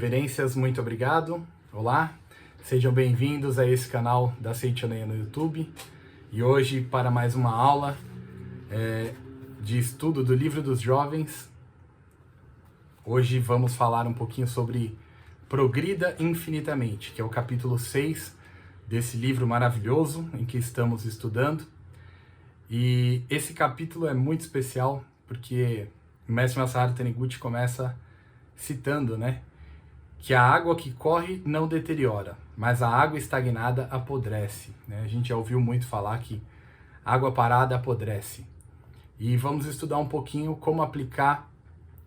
Reverências, muito obrigado. Olá, sejam bem-vindos a esse canal da Seichoneia no YouTube. E hoje, para mais uma aula de estudo do Livro dos Jovens, hoje vamos falar um pouquinho sobre Progrida Infinitamente, que é o capítulo 6 desse livro maravilhoso em que estamos estudando. E esse capítulo é muito especial porque o mestre Masaharu Taniguchi começa citando, que a água que corre não deteriora, mas a água estagnada apodrece. A gente já ouviu muito falar que água parada apodrece. E vamos estudar um pouquinho como aplicar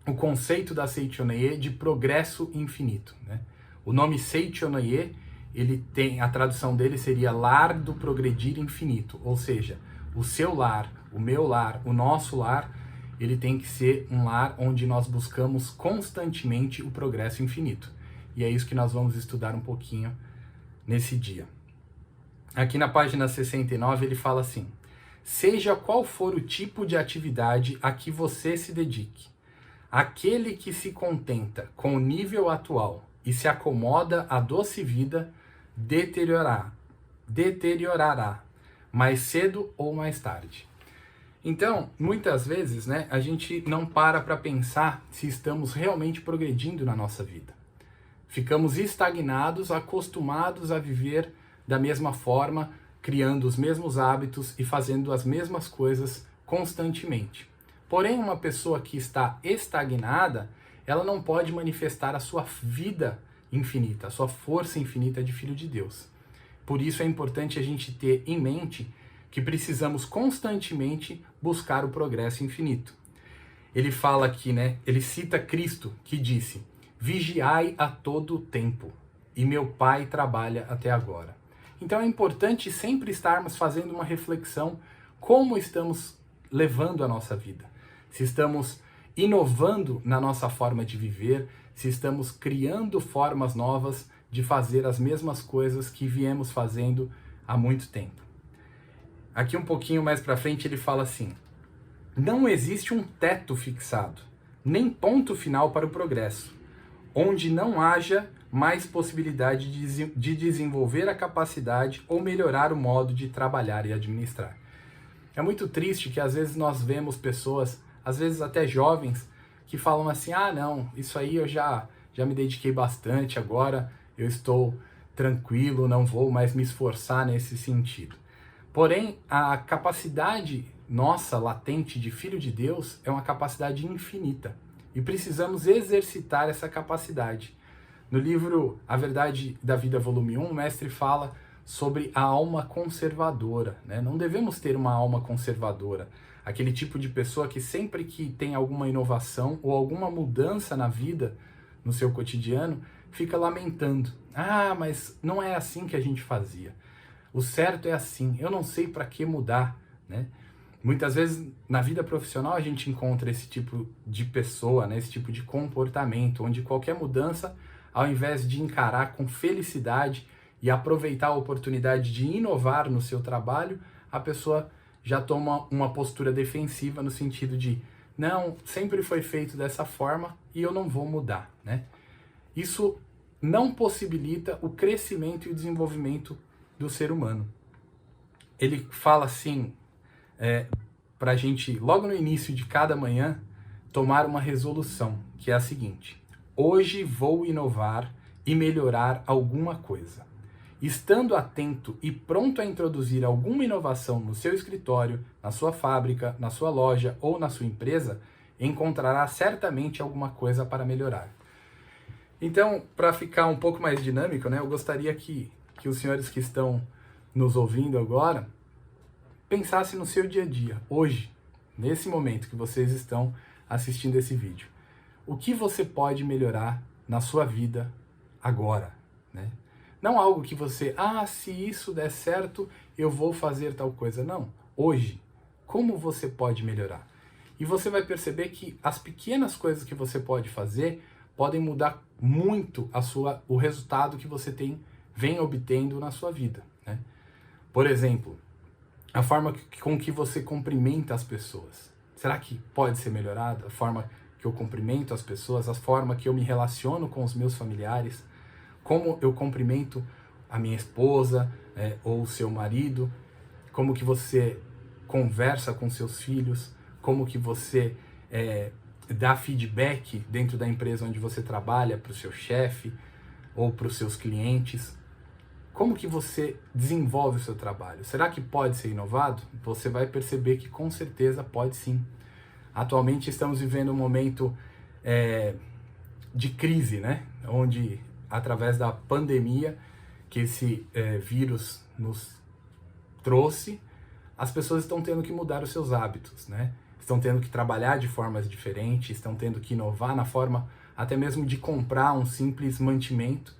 o conceito da Seichoneie de progresso infinito. O nome Seichoneie, a tradução dele seria lar do progredir infinito, ou seja, o seu lar, o meu lar, o nosso lar, ele tem que ser um lar onde nós buscamos constantemente o progresso infinito. E é isso que nós vamos estudar um pouquinho nesse dia. Aqui na página 69 ele fala assim: seja qual for o tipo de atividade a que você se dedique, aquele que se contenta com o nível atual e se acomoda à doce vida, deteriorará, mais cedo ou mais tarde. Então, muitas vezes, a gente não para pensar se estamos realmente progredindo na nossa vida. Ficamos estagnados, acostumados a viver da mesma forma, criando os mesmos hábitos e fazendo as mesmas coisas constantemente. Porém, uma pessoa que está estagnada, ela não pode manifestar a sua vida infinita, a sua força infinita de Filho de Deus. Por isso é importante a gente ter em mente que precisamos constantemente buscar o progresso infinito. Ele fala aqui, ele cita Cristo, que disse: vigiai a todo tempo, e meu Pai trabalha até agora. Então é importante sempre estarmos fazendo uma reflexão como estamos levando a nossa vida. Se estamos inovando na nossa forma de viver, se estamos criando formas novas de fazer as mesmas coisas que viemos fazendo há muito tempo. Aqui um pouquinho mais para frente ele fala assim: não existe um teto fixado, nem ponto final para o progresso, onde não haja mais possibilidade de desenvolver a capacidade ou melhorar o modo de trabalhar e administrar. É muito triste que às vezes nós vemos pessoas, às vezes até jovens, que falam assim: ah não, isso aí eu já me dediquei bastante, agora eu estou tranquilo, não vou mais me esforçar nesse sentido. Porém, a capacidade nossa, latente de Filho de Deus, é uma capacidade infinita. E precisamos exercitar essa capacidade. No livro A Verdade da Vida, volume 1, o mestre fala sobre a alma conservadora. Não devemos ter uma alma conservadora. Aquele tipo de pessoa que sempre que tem alguma inovação ou alguma mudança na vida, no seu cotidiano, fica lamentando. Ah, mas não é assim que a gente fazia. O certo é assim, eu não sei para que mudar, Muitas vezes na vida profissional a gente encontra esse tipo de pessoa, esse tipo de comportamento, onde qualquer mudança, ao invés de encarar com felicidade e aproveitar a oportunidade de inovar no seu trabalho, a pessoa já toma uma postura defensiva no sentido de: não, sempre foi feito dessa forma e eu não vou mudar. Isso não possibilita o crescimento e o desenvolvimento do ser humano. Ele fala assim, para a gente, logo no início de cada manhã, tomar uma resolução, que é a seguinte: hoje vou inovar e melhorar alguma coisa. Estando atento e pronto a introduzir alguma inovação no seu escritório, na sua fábrica, na sua loja ou na sua empresa, encontrará certamente alguma coisa para melhorar. Então, para ficar um pouco mais dinâmico, eu gostaria que os senhores que estão nos ouvindo agora pensasse no seu dia a dia, hoje, nesse momento que vocês estão assistindo esse vídeo. O que você pode melhorar na sua vida agora, Não algo que você, se isso der certo, eu vou fazer tal coisa. Não, hoje, como você pode melhorar? E você vai perceber que as pequenas coisas que você pode fazer podem mudar muito o resultado que você vem obtendo na sua vida, Por exemplo, a forma com que você cumprimenta as pessoas. Será que pode ser melhorada? A forma que eu cumprimento as pessoas, a forma que eu me relaciono com os meus familiares, como eu cumprimento a minha esposa, ou o seu marido, como que você conversa com seus filhos, como que você dá feedback dentro da empresa onde você trabalha para o seu chefe ou para os seus clientes. Como que você desenvolve o seu trabalho? Será que pode ser inovado? Você vai perceber que com certeza pode sim. Atualmente estamos vivendo um momento de crise, né? Onde, através da pandemia que esse vírus nos trouxe, as pessoas estão tendo que mudar os seus hábitos, né? Estão tendo que trabalhar de formas diferentes, estão tendo que inovar na forma até mesmo de comprar um simples mantimento,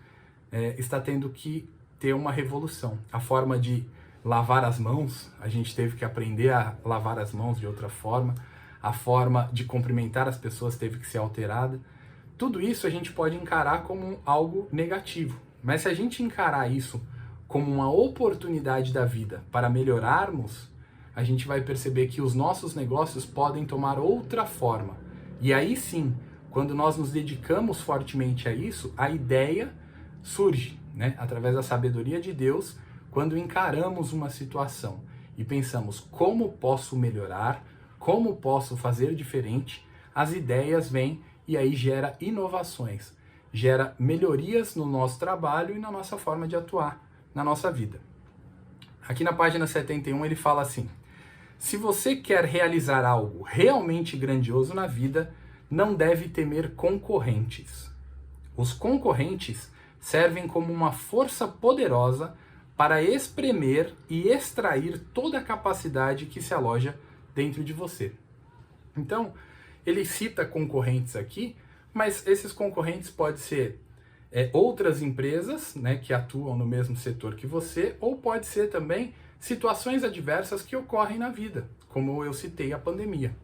está tendo que ter uma revolução. A forma de lavar as mãos, a gente teve que aprender a lavar as mãos de outra forma, a forma de cumprimentar as pessoas teve que ser alterada. Tudo isso a gente pode encarar como algo negativo, mas se a gente encarar isso como uma oportunidade da vida para melhorarmos, a gente vai perceber que os nossos negócios podem tomar outra forma. E aí sim, quando nós nos dedicamos fortemente a isso, a ideia surge, né? Através da sabedoria de Deus, quando encaramos uma situação e pensamos como posso melhorar, como posso fazer diferente, as ideias vêm e aí gera inovações, gera melhorias no nosso trabalho e na nossa forma de atuar na nossa vida. Aqui na página 71 ele fala assim: se você quer realizar algo realmente grandioso na vida, não deve temer concorrentes. Os concorrentes servem como uma força poderosa para espremer e extrair toda a capacidade que se aloja dentro de você. Então, ele cita concorrentes aqui, mas esses concorrentes podem ser outras empresas, né, que atuam no mesmo setor que você, ou pode ser também situações adversas que ocorrem na vida, como eu citei a pandemia.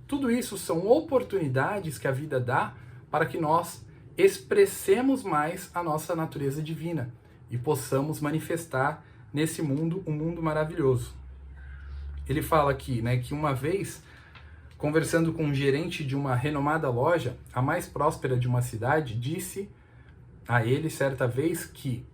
Tudo isso são oportunidades que a vida dá para que nós expressemos mais a nossa natureza divina e possamos manifestar nesse mundo um mundo maravilhoso. Ele fala aqui, né, que uma vez, conversando com um gerente de uma renomada loja, a mais próspera de uma cidade, disse a ele certa vez que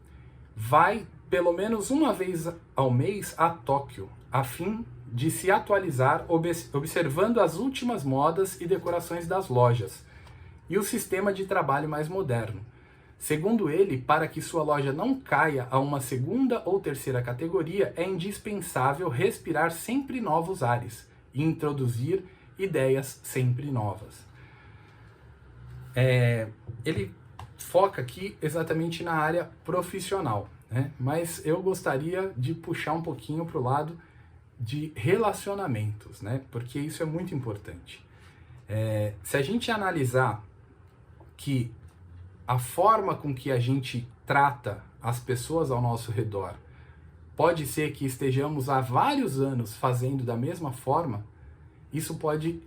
vai pelo menos uma vez ao mês a Tóquio, a fim de se atualizar observando as últimas modas e decorações das lojas e o sistema de trabalho mais moderno. Segundo ele, para que sua loja não caia a uma segunda ou terceira categoria, é indispensável respirar sempre novos ares e introduzir ideias sempre novas. Ele foca aqui exatamente na área profissional, né? Mas eu gostaria de puxar um pouquinho para o lado de relacionamentos, né? Porque isso é muito importante. Se a gente analisar que a forma com que a gente trata as pessoas ao nosso redor pode ser que estejamos há vários anos fazendo da mesma forma, isso pode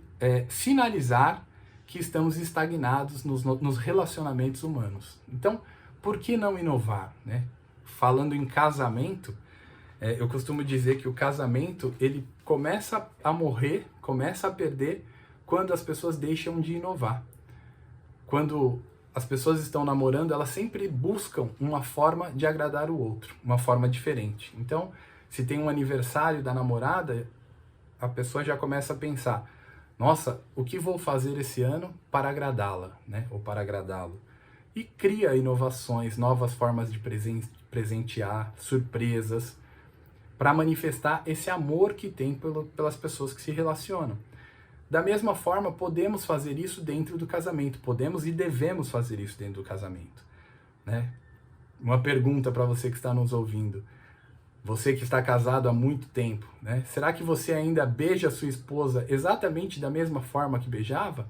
sinalizar que estamos estagnados nos relacionamentos humanos. Então, por que não inovar, né? Falando em casamento, eu costumo dizer que o casamento ele começa a morrer, começa a perder quando as pessoas deixam de inovar. Quando as pessoas estão namorando, elas sempre buscam uma forma de agradar o outro, uma forma diferente. Então, se tem um aniversário da namorada, a pessoa já começa a pensar: nossa, o que vou fazer esse ano para agradá-la, né? Ou para agradá-lo? E cria inovações, novas formas de presentear, surpresas, para manifestar esse amor que tem pelas pessoas que se relacionam. Da mesma forma, podemos fazer isso dentro do casamento, podemos e devemos fazer isso dentro do casamento, né? Uma pergunta para você que está nos ouvindo: você que está casado há muito tempo, né? Será que você ainda beija a sua esposa exatamente da mesma forma que beijava?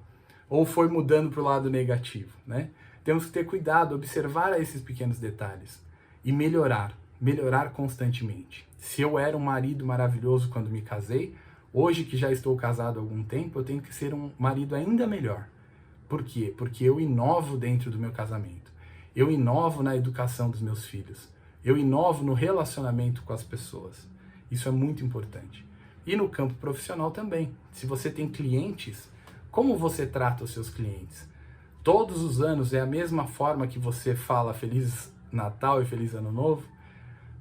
Ou foi mudando para o lado negativo, né? Temos que ter cuidado, observar esses pequenos detalhes e melhorar constantemente. Se eu era um marido maravilhoso quando me casei, hoje que já estou casado há algum tempo, eu tenho que ser um marido ainda melhor. Por quê? Porque eu inovo dentro do meu casamento. Eu inovo na educação dos meus filhos. Eu inovo no relacionamento com as pessoas. Isso é muito importante. E no campo profissional também. Se você tem clientes, Como você trata os seus clientes? Todos os anos é a mesma forma que você fala Feliz Natal e Feliz Ano Novo?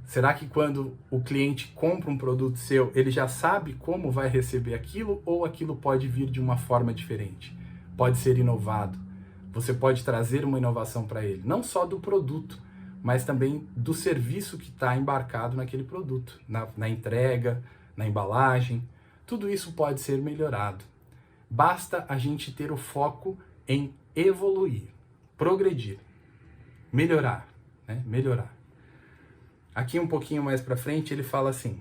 Será que quando o cliente compra um produto seu, ele já sabe como vai receber aquilo ou aquilo pode vir de uma forma diferente? Pode ser inovado. Você pode trazer uma inovação para ele, não só do produto, mas também do serviço que está embarcado naquele produto, na entrega, na embalagem. Tudo isso pode ser melhorado. Basta a gente ter o foco em evoluir, progredir, melhorar, né? Melhorar. Aqui um pouquinho mais para frente ele fala assim: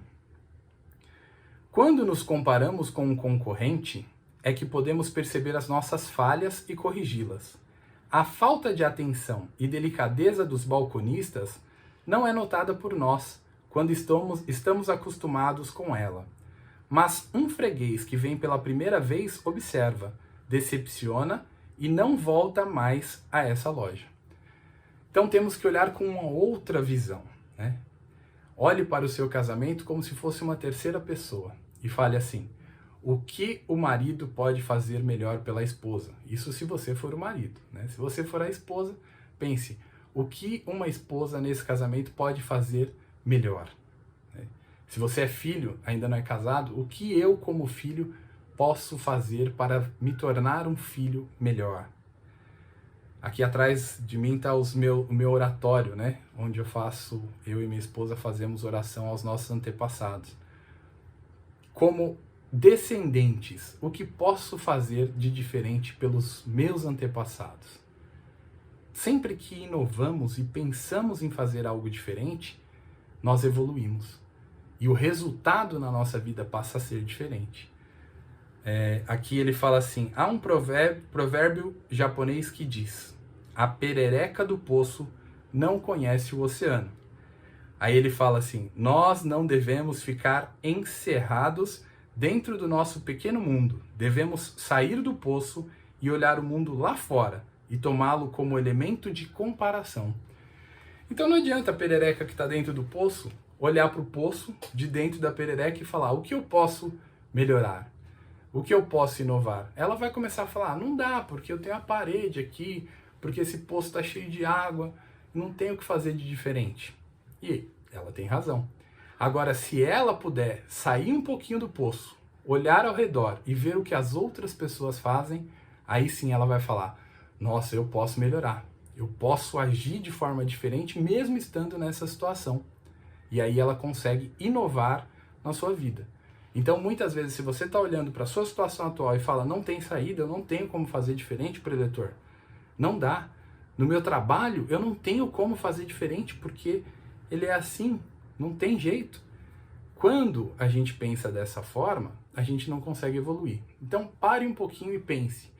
quando nos comparamos com um concorrente, é que podemos perceber as nossas falhas e corrigi-las. A falta de atenção e delicadeza dos balconistas não é notada por nós quando estamos acostumados com ela. Mas um freguês que vem pela primeira vez observa, decepciona e não volta mais a essa loja. Então temos que olhar com uma outra visão, né? Olhe para o seu casamento como se fosse uma terceira pessoa e fale assim: o que o marido pode fazer melhor pela esposa? Isso se você for o marido, né? Se você for a esposa, pense: o que uma esposa nesse casamento pode fazer melhor? Se você é filho, ainda não é casado, o que eu, como filho, posso fazer para me tornar um filho melhor? Aqui atrás de mim está o meu oratório, né? Onde eu e minha esposa fazemos oração aos nossos antepassados. Como descendentes, o que posso fazer de diferente pelos meus antepassados? Sempre que inovamos e pensamos em fazer algo diferente, nós evoluímos. E o resultado na nossa vida passa a ser diferente. Aqui ele fala assim: há um provérbio japonês que diz: a perereca do poço não conhece o oceano. Aí ele fala assim: nós não devemos ficar encerrados dentro do nosso pequeno mundo. Devemos sair do poço e olhar o mundo lá fora e tomá-lo como elemento de comparação. Então não adianta a perereca que está dentro do poço olhar para o poço de dentro da perereca e falar: o que eu posso melhorar? O que eu posso inovar? Ela vai começar a falar: não dá, porque eu tenho a parede aqui, porque esse poço está cheio de água, não tenho o que fazer de diferente. E ela tem razão. Agora, se ela puder sair um pouquinho do poço, olhar ao redor e ver o que as outras pessoas fazem, aí sim ela vai falar: nossa, eu posso melhorar. Eu posso agir de forma diferente mesmo estando nessa situação. E aí ela consegue inovar na sua vida. Então, muitas vezes, se você está olhando para a sua situação atual e fala: não tem saída, eu não tenho como fazer diferente, preletor. Não dá. No meu trabalho, eu não tenho como fazer diferente porque ele é assim, não tem jeito. Quando a gente pensa dessa forma, a gente não consegue evoluir. Então, pare um pouquinho e pense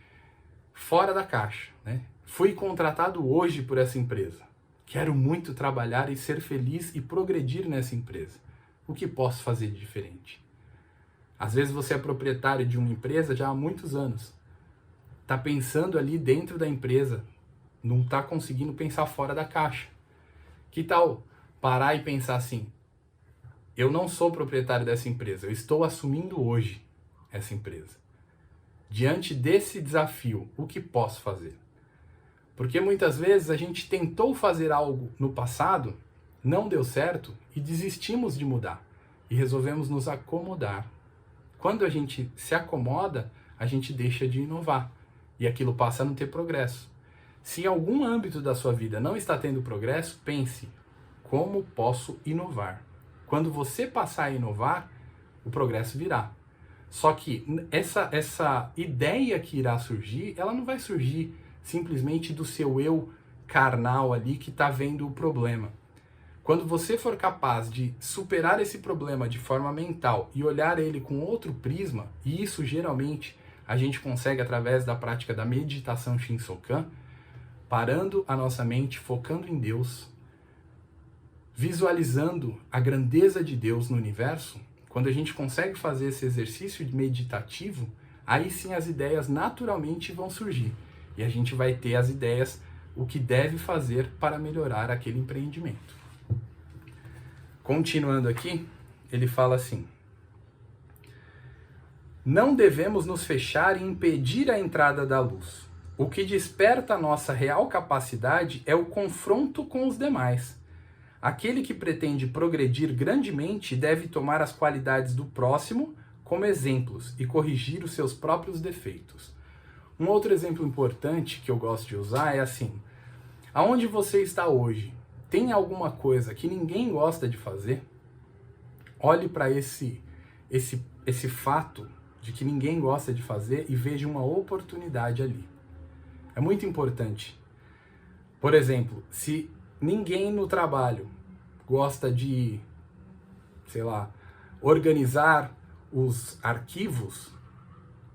fora da caixa, né? Fui contratado hoje por essa empresa. Quero muito trabalhar e ser feliz e progredir nessa empresa. O que posso fazer de diferente? Às vezes você é proprietário de uma empresa já há muitos anos. Está pensando ali dentro da empresa, não está conseguindo pensar fora da caixa. Que tal parar e pensar assim: eu não sou proprietário dessa empresa, eu estou assumindo hoje essa empresa. Diante desse desafio, o que posso fazer? Porque muitas vezes a gente tentou fazer algo no passado, não deu certo e desistimos de mudar e resolvemos nos acomodar. Quando a gente se acomoda, a gente deixa de inovar e aquilo passa a não ter progresso. Se em algum âmbito da sua vida não está tendo progresso, pense: como posso inovar? Quando você passar a inovar, o progresso virá. Só que essa ideia que irá surgir, ela não vai surgir simplesmente do seu eu carnal ali que está vendo o problema. Quando você for capaz de superar esse problema de forma mental e olhar ele com outro prisma, e isso geralmente a gente consegue através da prática da meditação Shinsokan, parando a nossa mente, focando em Deus, visualizando a grandeza de Deus no universo. Quando a gente consegue fazer esse exercício meditativo, aí sim as ideias naturalmente vão surgir. E a gente vai ter as ideias, o que deve fazer para melhorar aquele empreendimento. Continuando aqui, ele fala assim: Não devemos nos fechar e impedir a entrada da luz. O que desperta a nossa real capacidade é o confronto com os demais. Aquele que pretende progredir grandemente deve tomar as qualidades do próximo como exemplos e corrigir os seus próprios defeitos. Um outro exemplo importante que eu gosto de usar é assim: aonde você está hoje? Tem alguma coisa que ninguém gosta de fazer? Olhe para esse fato de que ninguém gosta de fazer e veja uma oportunidade ali. É muito importante. Por exemplo, se ninguém no trabalho gosta de, sei lá, organizar os arquivos,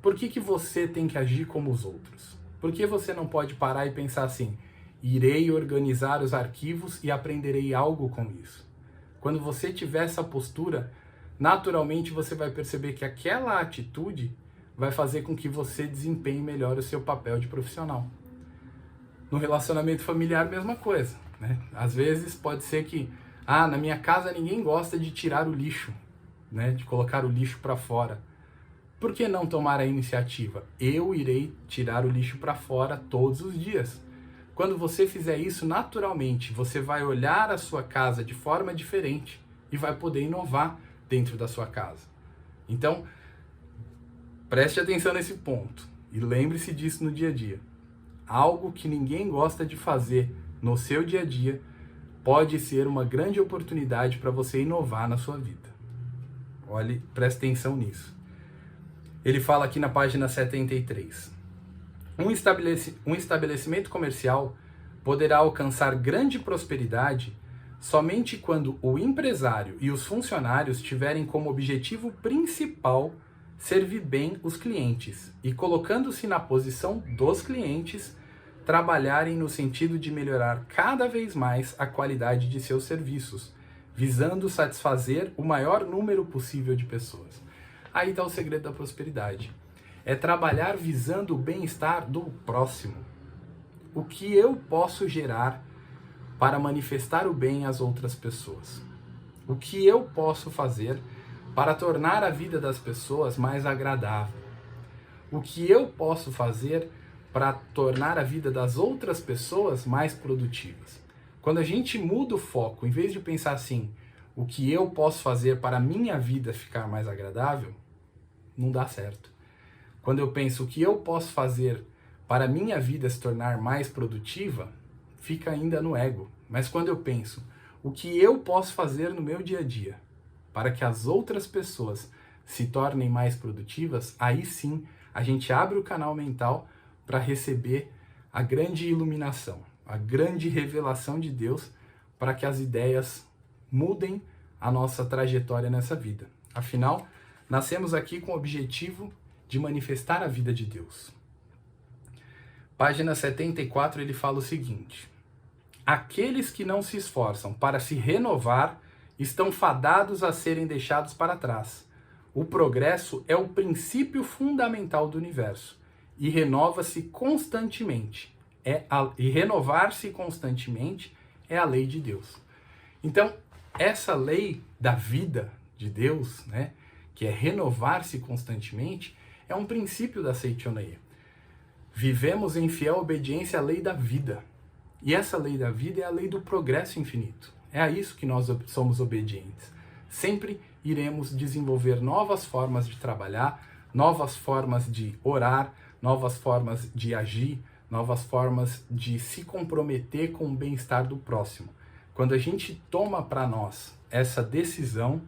por que você tem que agir como os outros? Por que você não pode parar e pensar assim: irei organizar os arquivos e aprenderei algo com isso? Quando você tiver essa postura, naturalmente você vai perceber que aquela atitude vai fazer com que você desempenhe melhor o seu papel de profissional. No relacionamento familiar, mesma coisa, né? Às vezes pode ser que, na minha casa ninguém gosta de tirar o lixo, né? De colocar o lixo para fora. Por que não tomar a iniciativa? Eu irei tirar o lixo para fora todos os dias. Quando você fizer isso, naturalmente, você vai olhar a sua casa de forma diferente e vai poder inovar dentro da sua casa. Então, preste atenção nesse ponto e lembre-se disso no dia a dia. Algo que ninguém gosta de fazer no seu dia a dia pode ser uma grande oportunidade para você inovar na sua vida. Olhe, preste atenção nisso. Ele fala aqui na página 73. Um estabelecimento comercial poderá alcançar grande prosperidade somente quando o empresário e os funcionários tiverem como objetivo principal servir bem os clientes e, colocando-se na posição dos clientes, trabalharem no sentido de melhorar cada vez mais a qualidade de seus serviços, visando satisfazer o maior número possível de pessoas. Aí está o segredo da prosperidade. É trabalhar visando o bem-estar do próximo. O que eu posso gerar para manifestar o bem às outras pessoas? O que eu posso fazer para tornar a vida das pessoas mais agradável? O que eu posso fazer para tornar a vida das outras pessoas mais produtivas? Quando a gente muda o foco, em vez de pensar assim, o que eu posso fazer para a minha vida ficar mais agradável, não dá certo. Quando eu penso o que eu posso fazer para a minha vida se tornar mais produtiva, fica ainda no ego. Mas quando eu penso o que eu posso fazer no meu dia a dia para que as outras pessoas se tornem mais produtivas, aí sim a gente abre o canal mental para receber a grande iluminação, a grande revelação de Deus para que as ideias mudem a nossa trajetória nessa vida. Afinal, nascemos aqui com o objetivo de manifestar a vida de Deus. Página 74, ele fala o seguinte: aqueles que não se esforçam para se renovar estão fadados a serem deixados para trás. O progresso é o princípio fundamental do universo e renova-se constantemente. E renovar-se constantemente é a lei de Deus. Então, essa lei da vida de Deus, né, que é renovar-se constantemente, é um princípio da Seichonoye. Vivemos em fiel obediência à lei da vida. E essa lei da vida é a lei do progresso infinito. É a isso que nós somos obedientes. Sempre iremos desenvolver novas formas de trabalhar, novas formas de orar, novas formas de agir, novas formas de se comprometer com o bem-estar do próximo. Quando a gente toma para nós essa decisão,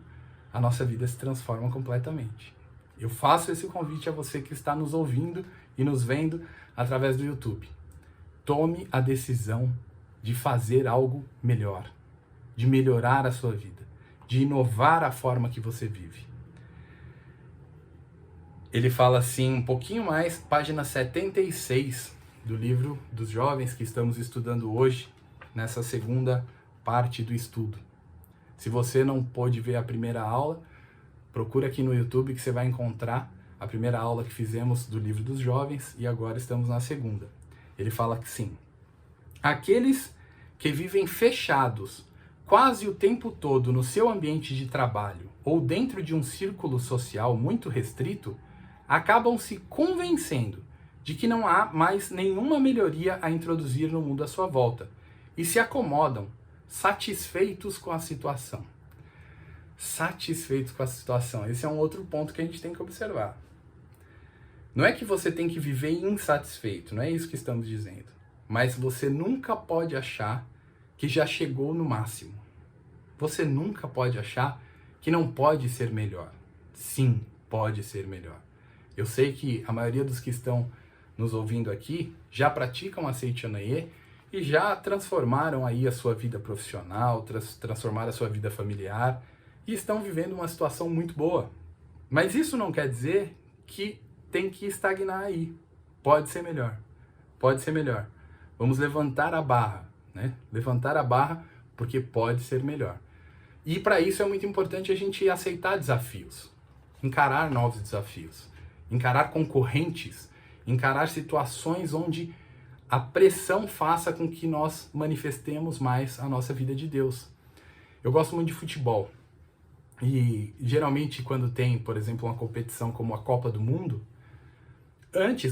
a nossa vida se transforma completamente. Eu faço esse convite a você que está nos ouvindo e nos vendo através do YouTube. Tome a decisão de fazer algo melhor, de melhorar a sua vida, de inovar a forma que você vive. Ele fala assim um pouquinho mais, página 76 do livro dos jovens que estamos estudando hoje, nessa segunda parte do estudo. Se você não pôde ver a primeira aula, procura aqui no YouTube que você vai encontrar a primeira aula que fizemos do livro dos jovens e agora estamos na segunda. Ele fala que sim, aqueles que vivem fechados quase o tempo todo no seu ambiente de trabalho ou dentro de um círculo social muito restrito, acabam se convencendo de que não há mais nenhuma melhoria a introduzir no mundo à sua volta e se acomodam, satisfeitos com a situação. Satisfeitos com a situação. Esse é um outro ponto que a gente tem que observar. Não é que você tem que viver insatisfeito, não é isso que estamos dizendo. Mas você nunca pode achar que já chegou no máximo. Você nunca pode achar que não pode ser melhor. Sim, pode ser melhor. Eu sei que a maioria dos que estão nos ouvindo aqui já praticam a Seichanaye e já transformaram aí a sua vida profissional, transformaram a sua vida familiar e estão vivendo uma situação muito boa. Mas isso não quer dizer que tem que estagnar aí. Pode ser melhor. Pode ser melhor. Vamos levantar a barra, né? Levantar a barra porque pode ser melhor. E para isso é muito importante a gente aceitar desafios, encarar novos desafios, encarar concorrentes, encarar situações onde a pressão faça com que nós manifestemos mais a nossa vida de Deus. Eu gosto muito de futebol. E geralmente quando tem, por exemplo, uma competição como a Copa do Mundo,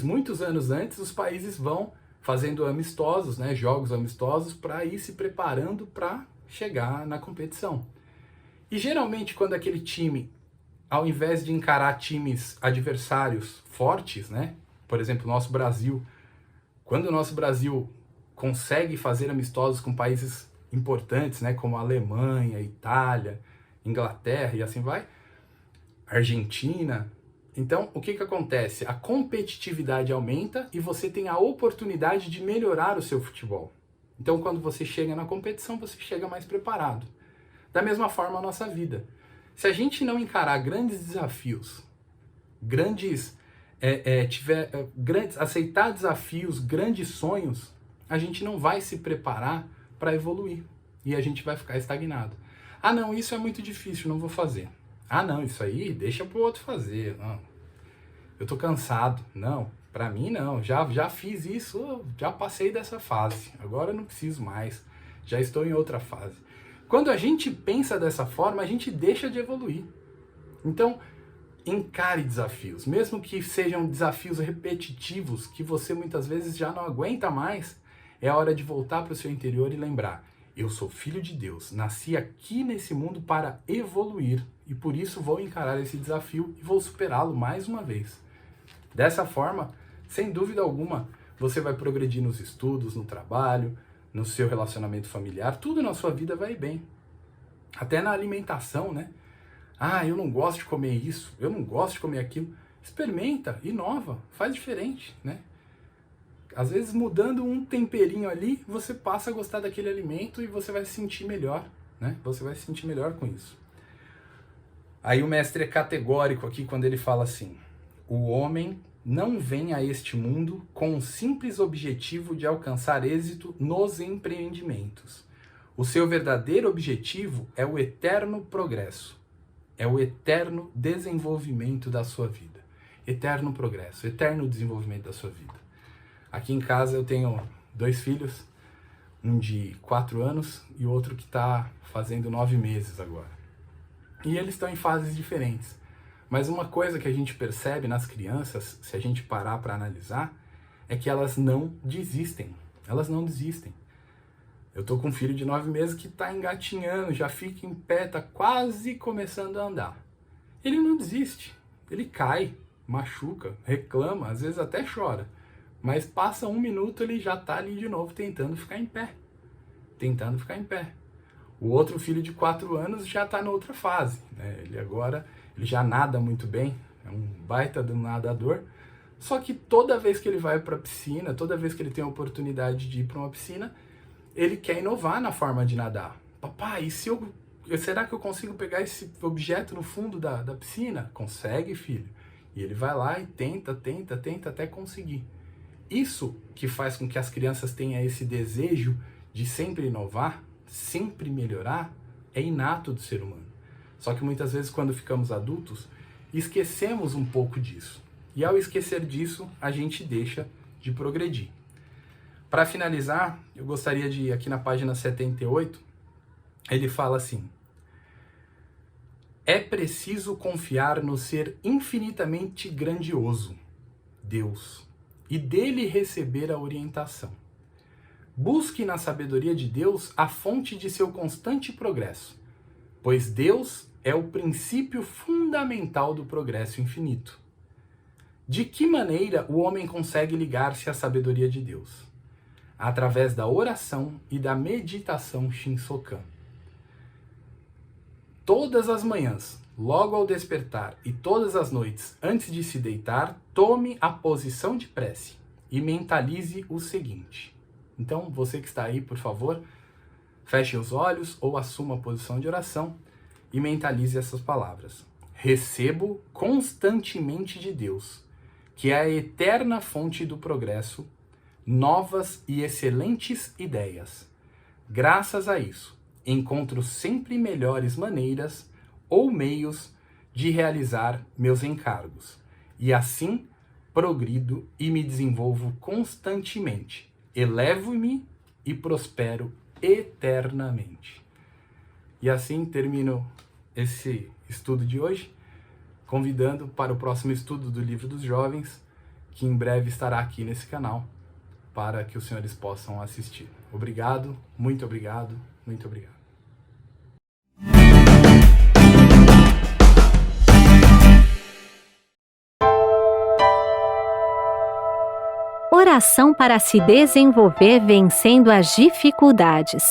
muitos anos antes, os países vão fazendo amistosos, né, jogos amistosos, para ir se preparando para chegar na competição. E geralmente quando aquele time, ao invés de encarar times adversários fortes, né, por exemplo, o nosso Brasil, quando o nosso Brasil consegue fazer amistosos com países importantes, né, como a Alemanha, Itália, Inglaterra e assim vai, Argentina. Então, o que acontece? A competitividade aumenta e você tem a oportunidade de melhorar o seu futebol. Então, quando você chega na competição, você chega mais preparado. Da mesma forma, a nossa vida. Se a gente não encarar grandes desafios, aceitar desafios, grandes sonhos, a gente não vai se preparar para evoluir e a gente vai ficar estagnado. Ah, não, isso é muito difícil, não vou fazer. Ah, não, isso aí deixa pro outro fazer. Não, eu tô cansado. Não, pra mim não. Já fiz isso, já passei dessa fase. Agora eu não preciso mais. Já estou em outra fase. Quando a gente pensa dessa forma, a gente deixa de evoluir. Então, encare desafios. Mesmo que sejam desafios repetitivos, que você muitas vezes já não aguenta mais, é hora de voltar para o seu interior e lembrar: eu sou filho de Deus, nasci aqui nesse mundo para evoluir e por isso vou encarar esse desafio e vou superá-lo mais uma vez. Dessa forma, sem dúvida alguma, você vai progredir nos estudos, no trabalho, no seu relacionamento familiar, tudo na sua vida vai bem. Até na alimentação, né? Ah, eu não gosto de comer isso, eu não gosto de comer aquilo. Experimenta, inova, faz diferente, né? Às vezes, mudando um temperinho ali, você passa a gostar daquele alimento e você vai se sentir melhor, né? Você vai se sentir melhor com isso. Aí o mestre é categórico aqui quando ele fala assim: o homem não vem a este mundo com o simples objetivo de alcançar êxito nos empreendimentos. O seu verdadeiro objetivo é o eterno progresso, é o eterno desenvolvimento da sua vida. Eterno progresso, eterno desenvolvimento da sua vida. Aqui em casa eu tenho 2 filhos, um de 4 anos e outro que está fazendo 9 meses agora. E eles estão em fases diferentes. Mas uma coisa que a gente percebe nas crianças, se a gente parar para analisar, é que elas não desistem. Elas não desistem. Eu tô com um filho de 9 meses que está engatinhando, já fica em pé, está quase começando a andar. Ele não desiste. Ele cai, machuca, reclama, às vezes até chora. Mas passa 1 minuto, ele já está ali de novo tentando ficar em pé. Tentando ficar em pé. O outro filho de 4 anos já está na outra fase, né? Ele já nada muito bem, é um baita do nadador. Só que toda vez que ele vai para a piscina, toda vez que ele tem a oportunidade de ir para uma piscina, ele quer inovar na forma de nadar. Papai, e será que eu consigo pegar esse objeto no fundo da piscina? Consegue, filho. E ele vai lá e tenta até conseguir. Isso que faz com que as crianças tenham esse desejo de sempre inovar, sempre melhorar, é inato do ser humano. Só que muitas vezes quando ficamos adultos, esquecemos um pouco disso. E ao esquecer disso, a gente deixa de progredir. Para finalizar, eu gostaria de, aqui na página 78, ele fala assim: é preciso confiar no ser infinitamente grandioso, Deus, e dele receber a orientação. Busque na sabedoria de Deus a fonte de seu constante progresso, pois Deus é o princípio fundamental do progresso infinito. De que maneira o homem consegue ligar-se à sabedoria de Deus? Através da oração e da meditação Shinsokan. Todas as manhãs, logo ao despertar e todas as noites antes de se deitar, tome a posição de prece e mentalize o seguinte. Então, você que está aí, por favor, feche os olhos ou assuma a posição de oração e mentalize essas palavras. Recebo constantemente de Deus, que é a eterna fonte do progresso, novas e excelentes ideias. Graças a isso, encontro sempre melhores maneiras ou meios de realizar meus encargos. E assim, progrido e me desenvolvo constantemente. Elevo-me e prospero eternamente. E assim termino esse estudo de hoje, convidando para o próximo estudo do Livro dos Jovens, que em breve estará aqui nesse canal, para que os senhores possam assistir. Obrigado, muito obrigado, muito obrigado. Oração para se desenvolver vencendo as dificuldades.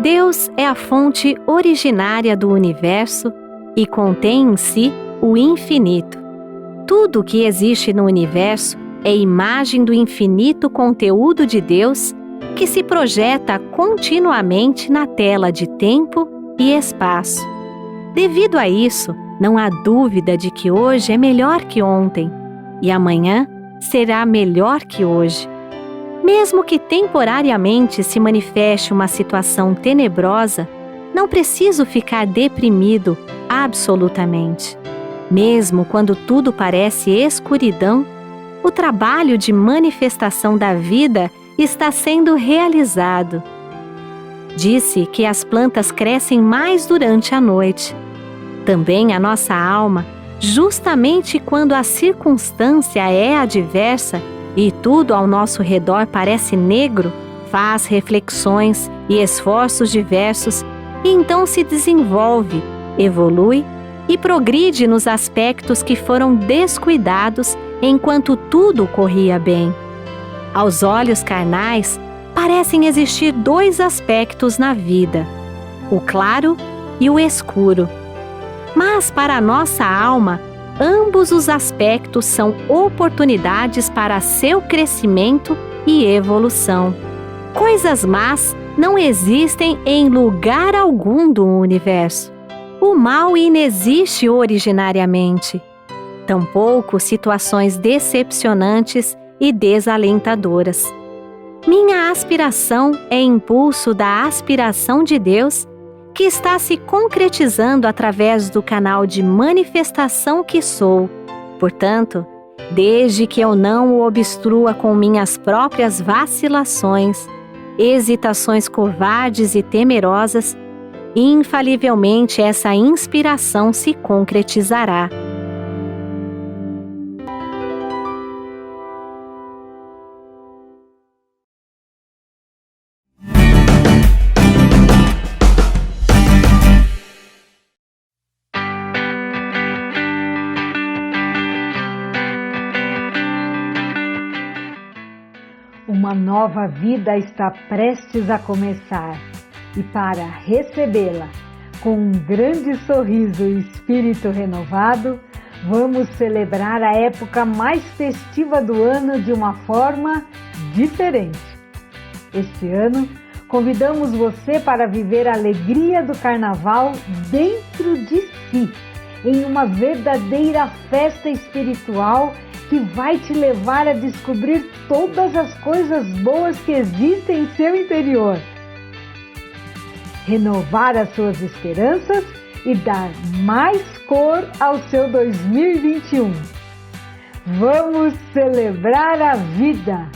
Deus é a fonte originária do universo e contém em si o infinito. Tudo o que existe no universo é imagem do infinito conteúdo de Deus que se projeta continuamente na tela de tempo e espaço. Devido a isso, não há dúvida de que hoje é melhor que ontem e amanhã será melhor que hoje. Mesmo que temporariamente se manifeste uma situação tenebrosa, não preciso ficar deprimido absolutamente. Mesmo quando tudo parece escuridão, o trabalho de manifestação da vida está sendo realizado. Disse que as plantas crescem mais durante a noite. Também a nossa alma, justamente quando a circunstância é adversa e tudo ao nosso redor parece negro, faz reflexões e esforços diversos e então se desenvolve, evolui e progride nos aspectos que foram descuidados enquanto tudo corria bem. Aos olhos carnais, parecem existir dois aspectos na vida, o claro e o escuro. Mas para a nossa alma, ambos os aspectos são oportunidades para seu crescimento e evolução. Coisas más não existem em lugar algum do universo. O mal inexiste originariamente. Tampouco situações decepcionantes e desalentadoras. Minha aspiração é impulso da aspiração de Deus, que está se concretizando através do canal de manifestação que sou. Portanto, desde que eu não o obstrua com minhas próprias vacilações, hesitações covardes e temerosas, infalivelmente essa inspiração se concretizará. Uma nova vida está prestes a começar e para recebê-la com um grande sorriso e espírito renovado, vamos celebrar a época mais festiva do ano de uma forma diferente. Este ano, convidamos você para viver a alegria do Carnaval dentro de si, em uma verdadeira festa espiritual que vai te levar a descobrir todas as coisas boas que existem em seu interior. Renovar as suas esperanças e dar mais cor ao seu 2021. Vamos celebrar a vida!